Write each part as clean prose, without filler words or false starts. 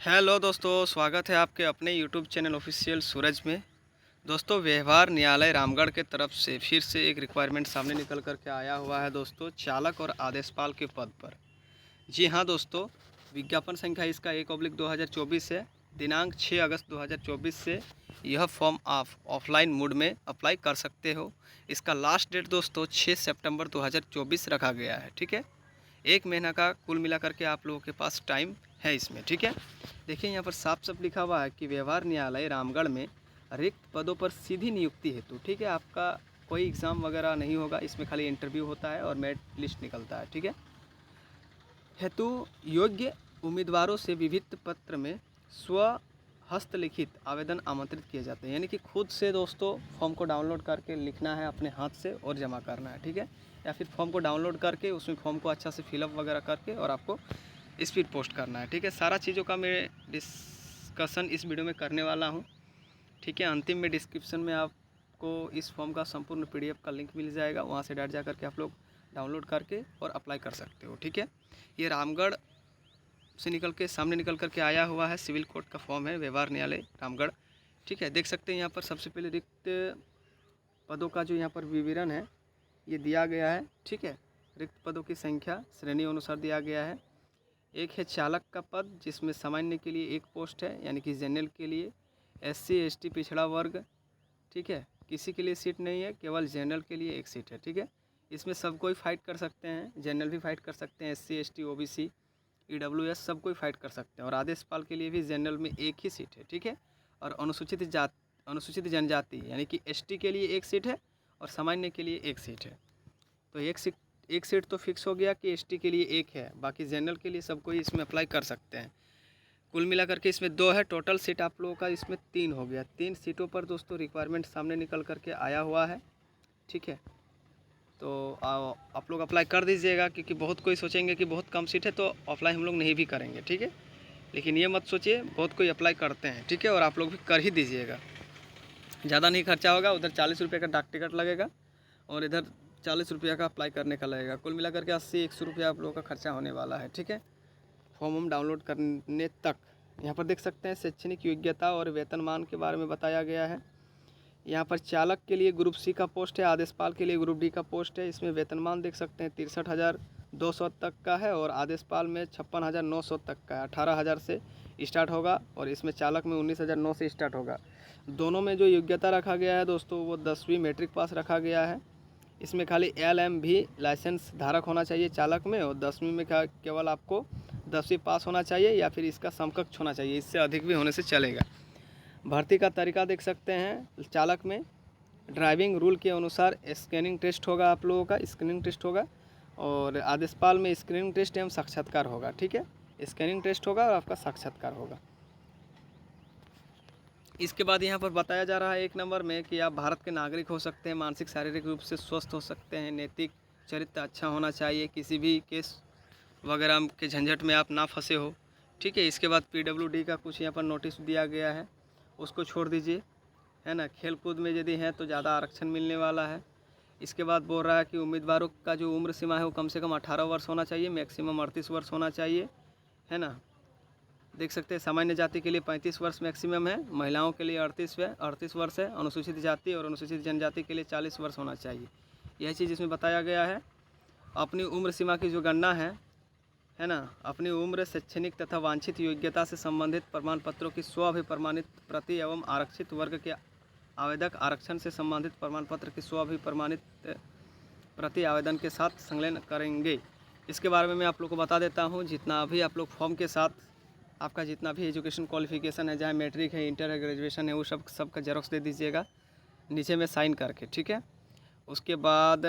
Hello दोस्तों, स्वागत है आपके अपने यूट्यूब चैनल ऑफिशियल सूरज में। दोस्तों, व्यवहार न्यायालय रामगढ़ के तरफ से फिर से एक रिक्वायरमेंट सामने निकल कर के आया हुआ है दोस्तों, चालक और आदेशपाल के पद पर। जी हाँ दोस्तों, विज्ञापन संख्या इसका 1/2024 है। दिनांक 6 अगस्त 2024 से यह फॉर्म आप ऑफलाइन मोड में अप्लाई कर सकते हो। इसका लास्ट डेट दोस्तों 6 सितंबर 2024 रखा गया है। ठीक है, 1 महीना का कुल मिला करके आप लोगों के पास टाइम है इसमें। ठीक है, देखिए यहाँ पर साफ साफ लिखा हुआ है कि व्यवहार न्यायालय रामगढ़ में रिक्त पदों पर सीधी नियुक्ति हेतु। ठीक है, आपका कोई एग्ज़ाम वगैरह नहीं होगा, इसमें खाली इंटरव्यू होता है और मेरिट लिस्ट निकलता है। ठीक है, हेतु योग्य उम्मीदवारों से विभिन्न पत्र में स्व हस्तलिखित आवेदन आमंत्रित किए जाते हैं। यानी कि खुद से दोस्तों फॉर्म को डाउनलोड करके लिखना है अपने हाथ से और जमा करना है। ठीक है, या फिर फॉर्म को डाउनलोड करके उसमें फॉर्म को अच्छा से फिलअप वगैरह करके और आपको स्पीड पोस्ट करना है। ठीक है, सारा चीज़ों का मैं डिस्कशन इस वीडियो में करने वाला हूँ। ठीक है, अंतिम में डिस्क्रिप्शन में आपको इस फॉर्म का संपूर्ण PDF का लिंक मिल जाएगा, वहाँ से डायरेक्ट जा करके आप लोग डाउनलोड करके और अप्लाई कर सकते हो। ठीक है, ये रामगढ़ से निकल के सामने निकल करके आया हुआ है, सिविल कोर्ट का फॉर्म है, व्यवहार न्यायालय रामगढ़। ठीक है, देख सकते हैं यहाँ पर सबसे पहले रिक्त पदों का जो यहाँ पर विवरण है ये दिया गया है। ठीक है, रिक्त पदों की संख्या श्रेणी अनुसार दिया गया है। एक है चालक का पद, जिसमें सामान्य के लिए एक पोस्ट है, यानी कि जनरल के लिए SC ST पिछड़ा वर्ग। ठीक है, किसी के लिए सीट नहीं है, केवल जनरल के लिए एक सीट है। ठीक है, इसमें सब कोई फाइट कर सकते हैं, जनरल भी फाइट कर सकते हैं, SC ST OBC EWS सब कोई फाइट कर सकते हैं। और आदेशपाल के लिए भी जनरल में एक ही सीट है। ठीक है, और अनुसूचित जनजाति यानी कि ST के लिए एक सीट है और सामान्य के लिए एक सीट है। तो एक सीट तो फिक्स हो गया कि ST के लिए एक है, बाकी जनरल के लिए सब कोई इसमें अप्लाई कर सकते हैं। कुल मिलाकर के इसमें 2 है, टोटल सीट आप लोगों का इसमें 3 हो गया। 3 सीटों पर दोस्तों रिक्वायरमेंट सामने निकल करके आया हुआ है। ठीक है, तो आप लोग अप्लाई कर दीजिएगा, क्योंकि बहुत कोई सोचेंगे कि बहुत कम सीट है तो अप्लाई हम लोग नहीं भी करेंगे। ठीक है, लेकिन ये मत सोचिए, बहुत कोई अप्लाई करते हैं। ठीक है, और आप लोग भी कर ही दीजिएगा, ज़्यादा नहीं खर्चा होगा। उधर 40 रुपये का डाक टिकट लगेगा और इधर 40 रुपया का अप्लाई करने का लगेगा। कुल मिलाकर के 80-100 रुपया आप लोगों का खर्चा होने वाला है। ठीक है, फॉर्म हम डाउनलोड करने तक। यहाँ पर देख सकते हैं शैक्षणिक योग्यता और वेतनमान के बारे में बताया गया है। यहाँ पर चालक के लिए ग्रुप C का पोस्ट है, आदेशपाल के लिए ग्रुप D का पोस्ट है। इसमें वेतनमान देख सकते हैं 63,200 तक का है और आदेशपाल में 56,900 तक का है। 18,000 से स्टार्ट होगा और इसमें चालक में 19,900 से स्टार्ट होगा। दोनों में जो योग्यता रखा गया है दोस्तों वो 10वीं मैट्रिक पास रखा गया है। इसमें खाली LMV लाइसेंस धारक होना चाहिए चालक में, और 10वीं में केवल आपको 10वीं पास होना चाहिए या फिर इसका समकक्ष होना चाहिए, इससे अधिक भी होने से चलेगा। भर्ती का तरीका देख सकते हैं, चालक में ड्राइविंग रूल के अनुसार स्कैनिंग टेस्ट होगा, आप लोगों का स्क्रीनिंग टेस्ट होगा, और आदेशपाल में स्क्रीनिंग टेस्ट एवं साक्षात्कार होगा। ठीक है, स्कैनिंग टेस्ट होगा और आपका साक्षात्कार होगा। इसके बाद यहाँ पर बताया जा रहा है 1 नंबर में कि आप भारत के नागरिक हो सकते हैं, मानसिक शारीरिक रूप से स्वस्थ हो सकते हैं, नैतिक चरित्र अच्छा होना चाहिए, किसी भी केस वगैरह के झंझट में आप ना फंसे हो। ठीक है, इसके बाद PWD का कुछ यहाँ पर नोटिस दिया गया है, उसको छोड़ दीजिए, है ना। खेल कूद में यदि हैं तो ज़्यादा आरक्षण मिलने वाला है। इसके बाद बोल रहा है कि उम्मीदवारों का जो उम्र सीमा है वो कम से कम 18 वर्ष होना चाहिए, मैक्सिमम 38 वर्ष होना चाहिए, है ना। देख सकते हैं सामान्य जाति के लिए 35 वर्ष मैक्सिमम है, महिलाओं के लिए 38 वर्ष है, अनुसूचित जाति और अनुसूचित जनजाति के लिए 40 वर्ष होना चाहिए। यह चीज़ इसमें बताया गया है। अपनी उम्र सीमा की जो गणना है ना, अपनी उम्र, शैक्षणिक तथा वांछित योग्यता से संबंधित प्रमाण पत्रों की स्व-अभिप्रमाणित प्रति एवं आरक्षित वर्ग के आवेदक आरक्षण से संबंधित प्रमाण पत्र की स्व-अभिप्रमाणित प्रति आवेदन के साथ संलग्न करेंगे। इसके बारे में मैं आप लोग को बता देता हूँ। जितना भी आप लोग फॉर्म के साथ आपका जितना भी एजुकेशन क्वालिफिकेशन है, चाहे मैट्रिक है, इंटर है, ग्रेजुएशन है, वो सब का जेरोक्स दे दीजिएगा नीचे में साइन करके। ठीक है, उसके बाद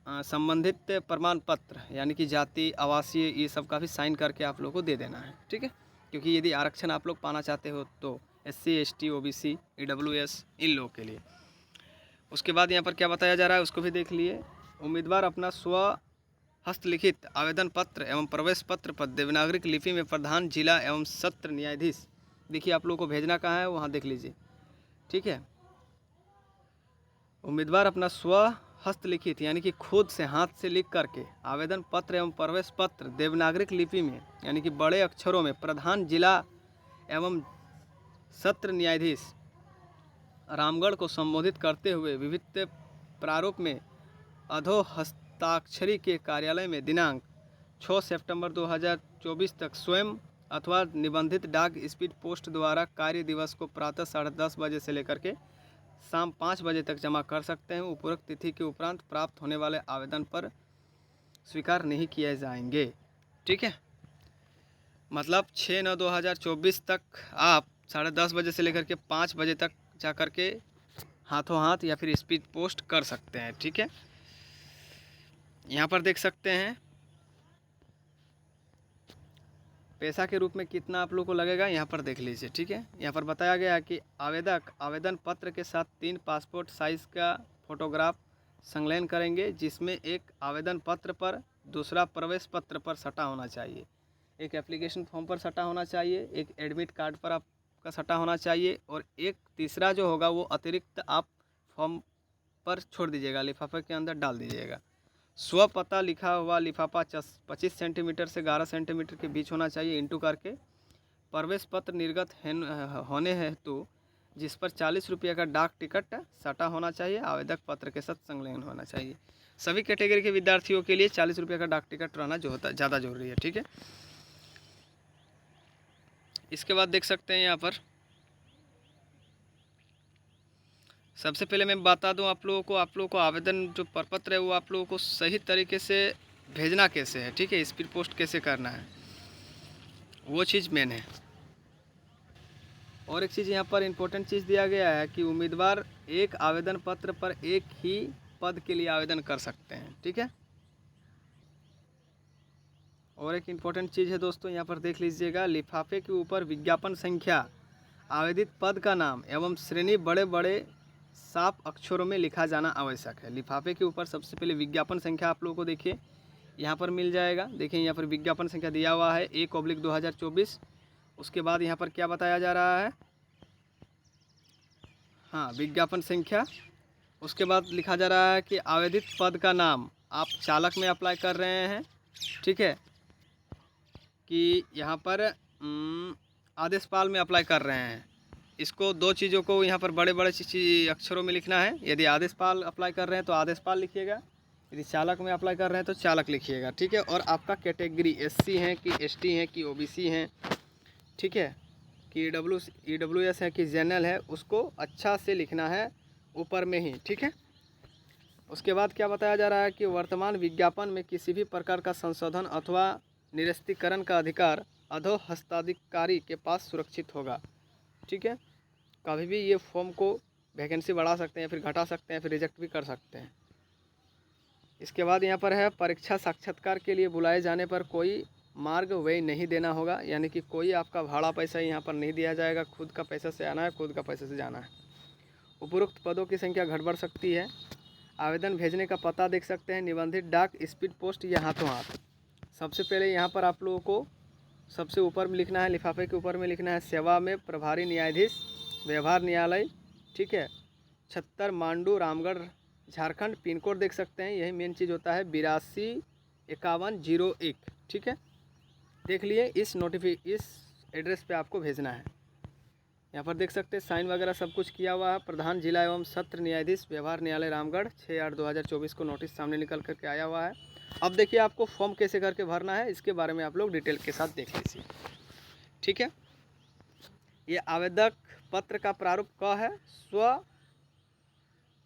संबंधित प्रमाण पत्र यानी कि जाति, आवासीय, ये सब का भी साइन करके आप लोगों को दे देना है। ठीक है, क्योंकि यदि आरक्षण आप लोग पाना चाहते हो तो SC ST OBC EWS इन लोगों के लिए। उसके बाद यहाँ पर क्या बताया जा रहा है उसको भी देख लिए। उम्मीदवार अपना स्व हस्तलिखित आवेदन पत्र एवं प्रवेश पत्र पर देवनागरिक लिपि में प्रधान जिला एवं सत्र न्यायाधीश, देखिए आप लोगों को भेजना कहाँ है वहाँ देख लीजिए। ठीक है, उम्मीदवार अपना स्व हस्तलिखित यानी कि खुद से हाथ से लिख करके आवेदन पत्र एवं प्रवेश पत्र देवनागरिक लिपि में यानी कि बड़े अक्षरों में प्रधान जिला एवं सत्र न्यायाधीश रामगढ़ को संबोधित करते हुए विविध प्रारूप में अधोहस्ताक्षरी के कार्यालय में दिनांक 6 सितंबर 2024 तक स्वयं अथवा निबंधित डाक स्पीड पोस्ट द्वारा कार्य दिवस को प्रातः 10:30 बजे से लेकर के शाम 5 बजे तक जमा कर सकते हैं। उपरोक्त तिथि के उपरांत प्राप्त होने वाले आवेदन पर स्वीकार नहीं किए जाएंगे। ठीक है, मतलब 6/9/2024 तक आप 10:30 बजे से लेकर के 5 बजे तक जा कर के हाथों हाथ या फिर स्पीड पोस्ट कर सकते हैं। ठीक है, यहाँ पर देख सकते हैं पैसा के रूप में कितना आप लोग को लगेगा, यहाँ पर देख लीजिए। ठीक है, यहाँ पर बताया गया है कि आवेदक आवेदन पत्र के साथ 3 पासपोर्ट साइज़ का फोटोग्राफ संलग्न करेंगे, जिसमें एक आवेदन पत्र पर, दूसरा प्रवेश पत्र पर सटा होना चाहिए, एक एप्लीकेशन फॉर्म पर सटा होना चाहिए, एक एडमिट कार्ड पर आपका सटा होना चाहिए, और एक तीसरा जो होगा वो अतिरिक्त आप फॉर्म पर छोड़ दीजिएगा, लिफाफे के अंदर डाल दीजिएगा। स्व पता लिखा हुआ लिफाफा 25 सेंटीमीटर से 11 सेंटीमीटर के बीच होना चाहिए, इंटू करके प्रवेश पत्र निर्गत होने हेतु जिस पर 40 रुपये का डाक टिकट सटा होना चाहिए, आवेदक पत्र के साथ संलग्न होना चाहिए। सभी कैटेगरी के विद्यार्थियों के लिए 40 रुपये का डाक टिकट रहना जो होता है ज़्यादा जरूरी है। ठीक है, इसके बाद देख सकते हैं यहाँ पर सबसे पहले मैं बता दूं आप लोगों को आवेदन जो प्रपत्र है वो आप लोगों को सही तरीके से भेजना कैसे है। ठीक है, स्पीड पोस्ट कैसे करना है वो चीज़ मेन है। और एक चीज़ यहाँ पर इम्पोर्टेंट चीज़ दिया गया है कि उम्मीदवार एक आवेदन पत्र पर एक ही पद के लिए आवेदन कर सकते हैं। ठीक है, और एक इम्पोर्टेंट चीज़ है दोस्तों, यहाँ पर देख लीजिएगा, लिफाफे के ऊपर विज्ञापन संख्या, आवेदित पद का नाम एवं श्रेणी बड़े बड़े साफ अक्षरों में लिखा जाना आवश्यक है। लिफाफे के ऊपर सबसे पहले विज्ञापन संख्या आप लोगों को देखिए यहाँ पर मिल जाएगा। देखिए यहाँ पर विज्ञापन संख्या दिया हुआ है 1/2024। उसके बाद यहाँ पर क्या बताया जा रहा है, हाँ विज्ञापन संख्या। उसके बाद लिखा जा रहा है कि आवेदित पद का नाम आप चालक में अप्लाई कर रहे हैं। ठीक है, कि यहाँ पर आदेशपाल में अप्लाई कर रहे हैं। इसको दो चीज़ों को यहाँ पर बड़े बड़े अक्षरों में लिखना है। यदि आदेशपाल अप्लाई कर रहे हैं तो आदेशपाल लिखिएगा, यदि चालक में अप्लाई कर रहे हैं तो चालक लिखिएगा। ठीक है, और आपका कैटेगरी SC हैं कि ST हैं कि OBC हैं, ठीक है, कि EWS है कि जनरल है, उसको अच्छा से लिखना है ऊपर में ही। ठीक है, उसके बाद क्या बताया जा रहा है कि वर्तमान विज्ञापन में किसी भी प्रकार का संशोधन अथवा निरस्तीकरण का अधिकार अधोहस्ताधिकारी के पास सुरक्षित होगा। ठीक है, कभी भी ये फॉर्म को वैकेंसी बढ़ा सकते हैं, फिर घटा सकते हैं, फिर रिजेक्ट भी कर सकते हैं। इसके बाद यहाँ पर है परीक्षा साक्षात्कार के लिए बुलाए जाने पर कोई मार्ग व्यय नहीं देना होगा, यानी कि कोई आपका भाड़ा पैसा यहाँ पर नहीं दिया जाएगा, खुद का पैसा से आना है, खुद का पैसे से जाना है। उपरोक्त पदों की संख्या घट बढ़ सकती है। आवेदन भेजने का पता देख सकते हैं, निबंधित डाक, स्पीड पोस्ट या हाथों हाथ। सबसे पहले यहाँ पर आप लोगों को सबसे ऊपर में लिखना है, लिफाफे के ऊपर में लिखना है सेवा में प्रभारी न्यायाधीश व्यवहार न्यायालय। ठीक है, 76 मांडू रामगढ़ झारखंड। पिन कोड देख सकते हैं, यही मेन चीज़ होता है 825101। ठीक है, देख लिए, इस एड्रेस पे आपको भेजना है। यहाँ पर देख सकते हैं साइन वगैरह सब कुछ किया हुआ है। प्रधान जिला एवं सत्र न्यायाधीश व्यवहार न्यायालय रामगढ़ 6/8/2024 को नोटिस सामने निकल करके आया हुआ है। अब देखिए आपको फॉर्म कैसे करके भरना है, इसके बारे में आप लोग डिटेल के साथ देख लीजिए। ठीक है, ये आवेदक पत्र का प्रारूप क है। स्व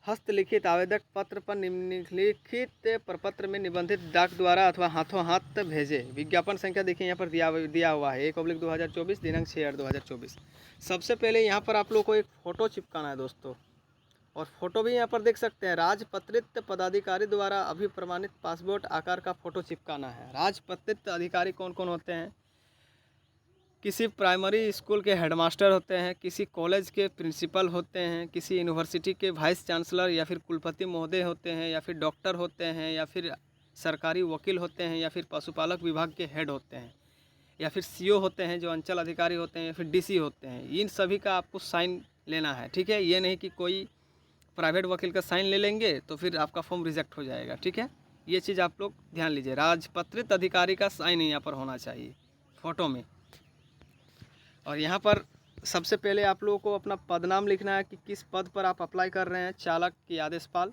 हस्तलिखित आवेदक पत्र पर निम्नलिखित प्रपत्र में निबंधित डाक द्वारा अथवा हाथों हाथ भेजे। विज्ञापन संख्या देखिए यहाँ पर दिया हुआ है 1/2024 दिनांक 6/8/2024। सबसे पहले यहाँ पर आप लोग को एक फ़ोटो चिपकाना है दोस्तों, और फोटो भी यहाँ पर देख सकते हैं, राजपत्रित पदाधिकारी द्वारा अभी प्रमाणित पासपोर्ट आकार का फ़ोटो चिपकाना है। राजपत्रित अधिकारी कौन कौन होते हैं, किसी प्राइमरी स्कूल के हेडमास्टर होते हैं, किसी कॉलेज के प्रिंसिपल होते हैं, किसी यूनिवर्सिटी के वाइस चांसलर या फिर कुलपति महोदय होते हैं, या फिर डॉक्टर होते हैं, या फिर सरकारी वकील होते हैं, या फिर पशुपालक विभाग के हेड होते हैं, या फिर CO होते हैं जो अंचल अधिकारी होते हैं, या फिर DC होते हैं। इन सभी का आपको साइन लेना है। ठीक है, ये नहीं कि कोई प्राइवेट वकील का साइन ले लेंगे तो फिर आपका फॉर्म रिजेक्ट हो जाएगा। ठीक है, ये चीज़ आप लोग ध्यान लीजिए, राजपत्रित अधिकारी का साइन यहाँ पर होना चाहिए फ़ोटो में। और यहाँ पर सबसे पहले आप लोगों को अपना पद नाम लिखना है कि किस पद पर आप अप्लाई कर रहे हैं। चालक की आदेशपाल।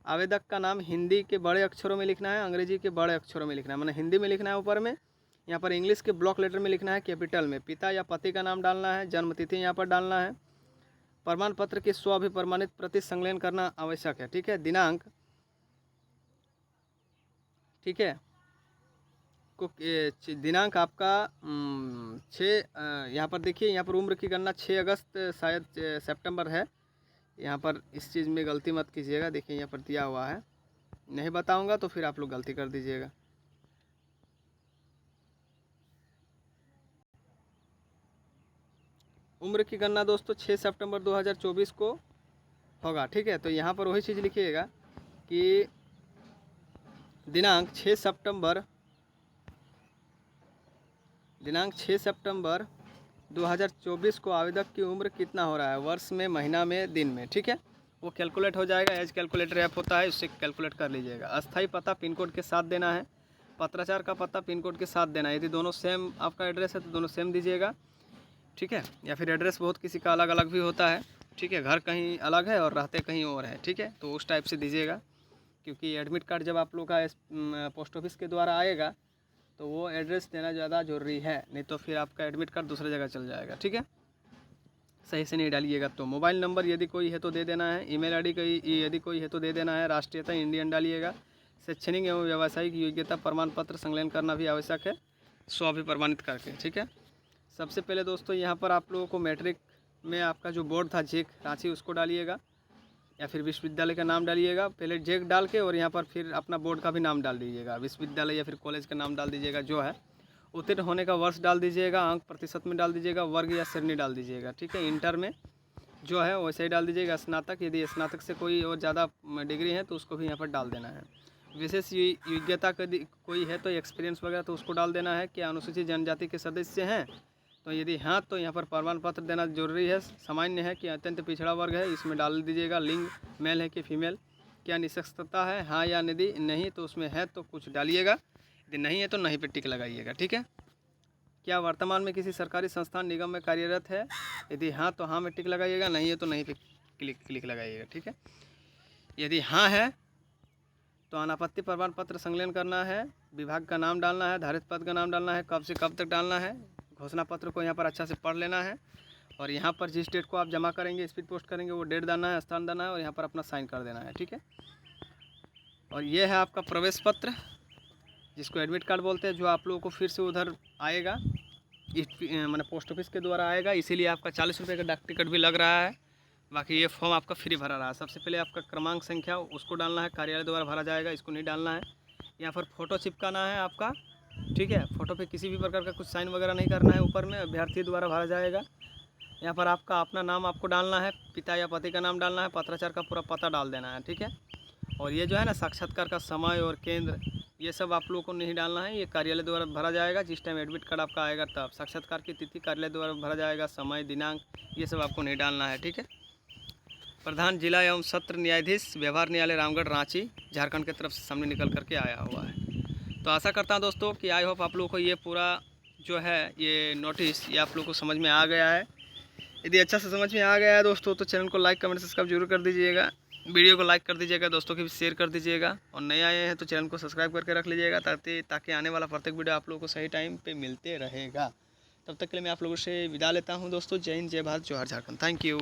आवेदक का नाम हिंदी के बड़े अक्षरों में लिखना है, अंग्रेजी के बड़े अक्षरों में लिखना है, मतलब हिंदी में लिखना है ऊपर में। यहाँ पर इंग्लिश के ब्लॉक लेटर में लिखना है, कैपिटल में। पिता या पति का नाम डालना है, जन्म तिथि यहाँ पर डालना है। प्रमाण पत्र की स्व अभिप्रमाणित प्रति संलग्न करना आवश्यक है, ठीक है। दिनांक, ठीक है, को दिनांक आपका 6, यहाँ पर देखिए, यहाँ पर उम्र की गणना 6 अगस्त शायद सितंबर है। यहाँ पर इस चीज़ में गलती मत कीजिएगा, देखिए यहाँ पर दिया हुआ है, नहीं बताऊंगा तो फिर आप लोग गलती कर दीजिएगा। उम्र की गणना दोस्तों 6 सितंबर 2024 को होगा, ठीक है। तो यहाँ पर वही चीज़ लिखिएगा कि दिनांक 6 सितंबर 2024 को आवेदक की उम्र कितना हो रहा है, वर्ष में, महीना में, दिन में, ठीक है। वो कैलकुलेट हो जाएगा, एज कैलकुलेटर ऐप होता है, उससे कैलकुलेट कर लीजिएगा। अस्थाई पता पिन कोड के साथ देना है, पत्राचार का पता पिन कोड के साथ देना है। यदि दोनों सेम आपका एड्रेस है तो दोनों सेम दीजिएगा, ठीक है। या फिर एड्रेस बहुत किसी का अलग अलग भी होता है, ठीक है, घर कहीं अलग है और रहते कहीं और है, ठीक है, तो उस टाइप से दीजिएगा। क्योंकि एडमिट कार्ड जब आप लोग का पोस्ट ऑफिस के द्वारा आएगा तो वो एड्रेस देना ज़्यादा ज़रूरी है, नहीं तो फिर आपका एडमिट कार्ड दूसरी जगह चल जाएगा, ठीक है। सही से नहीं डालिएगा तो। मोबाइल नंबर यदि कोई है तो दे देना है, ईमेल आईडी यदि कोई है तो दे देना है। राष्ट्रीयता इंडियन डालिएगा। शैक्षणिक एवं व्यावसायिक योग्यता प्रमाण पत्र संलग्न करना भी आवश्यक है, स्व भी प्रमाणित करके, ठीक है। सबसे पहले दोस्तों यहाँ पर आप लोगों को मैट्रिक में आपका जो बोर्ड था जेक रांची, उसको डालिएगा, या फिर विश्वविद्यालय का नाम डालिएगा। पहले जेक डाल के और यहाँ पर फिर अपना बोर्ड का भी नाम डाल दीजिएगा, विश्वविद्यालय या फिर कॉलेज का नाम डाल दीजिएगा जो है। उत्तीर्ण होने का वर्ष डाल दीजिएगा, अंक प्रतिशत में डाल दीजिएगा, वर्ग या श्रेणी डाल दीजिएगा, ठीक है। इंटर में जो है वैसे ही डाल दीजिएगा। स्नातक, यदि स्नातक से कोई और ज़्यादा डिग्री है तो उसको भी यहाँ पर डाल देना है। विशेष योग्यता कोई है तो एक्सपीरियंस वगैरह तो उसको डाल देना है। क्या अनुसूचित जनजाति के सदस्य हैं तो यदि हाँ तो यहाँ पर प्रमाण पत्र देना जरूरी है। सामान्य है कि अत्यंत पिछड़ा वर्ग है, इसमें डाल दीजिएगा। लिंग मेल है कि फीमेल, क्या निष्पक्षता है, हाँ या यदि नहीं तो उसमें है तो कुछ डालिएगा, यदि नहीं है तो नहीं पे टिक लगाइएगा, ठीक है। क्या वर्तमान में किसी सरकारी संस्थान निगम में कार्यरत है, यदि हाँ तो हाँ में टिक लगाइएगा, नहीं है तो नहीं पे क्लिक लगाइएगा, ठीक है। यदि हाँ है तो अनापत्ति प्रमाण पत्र संलग्न करना है, विभाग का नाम डालना है, धारित पद का नाम डालना है, कब से कब तक डालना है, घोषणा पत्र को यहाँ पर अच्छा से पढ़ लेना है, और यहाँ पर जिस डेट को आप जमा करेंगे, स्पीड पोस्ट करेंगे, वो डेट डालना है, स्थान डालना है, और यहाँ पर अपना साइन कर देना है, ठीक है। और ये है आपका प्रवेश पत्र, जिसको एडमिट कार्ड बोलते हैं, जो आप लोगों को फिर से उधर आएगा, मैंने पोस्ट ऑफिस के द्वारा आएगा, इसीलिए आपका 40 रुपये का डाक टिकट भी लग रहा है। बाकी ये फॉर्म आपका फ्री भरा रहा है। सबसे पहले आपका क्रमांक संख्या उसको डालना है, कार्यालय द्वारा भरा जाएगा, इसको नहीं डालना है। यहाँ पर फ़ोटो चिपकाना है आपका, ठीक है। फ़ोटो पे किसी भी प्रकार का कुछ साइन वगैरह नहीं करना है, ऊपर में अभ्यर्थी द्वारा भरा जाएगा। यहाँ पर आपका अपना नाम आपको डालना है, पिता या पति का नाम डालना है, पत्राचार का पूरा पता डाल देना है, ठीक है। और ये जो है ना साक्षात्कार का समय और केंद्र, ये सब आप लोगों को नहीं डालना है, ये कार्यालय द्वारा भरा जाएगा। जिस टाइम एडमिट कार्ड आपका आएगा तब साक्षात्कार की तिथि कार्यालय द्वारा भरा जाएगा, समय, दिनांक, ये सब आपको नहीं डालना है, ठीक है। प्रधान जिला एवं सत्र न्यायाधीश, व्यवहार न्यायालय रामगढ़ रांची, झारखंड की तरफ से सामने निकल करके आया हुआ है। तो आशा करता हूं दोस्तों कि आई होप आप लोगों को ये पूरा जो है ये नोटिस ये आप लोगों को समझ में आ गया है। यदि अच्छा से समझ में आ गया है दोस्तों तो चैनल को लाइक, कमेंट, सब्सक्राइब जरूर कर दीजिएगा। वीडियो को लाइक कर दीजिएगा, दोस्तों की भी शेयर कर दीजिएगा, और नए आए हैं तो चैनल को सब्सक्राइब करके रख लीजिएगा, ताकि आने वाला प्रत्येक वीडियो आप लोगों को सही टाइम पे मिलते रहेगा। तब तक के लिए मैं आप लोगों से विदा लेता हूं दोस्तों। जय हिंद, जय भारत, जोहार झारखंड। Thank you.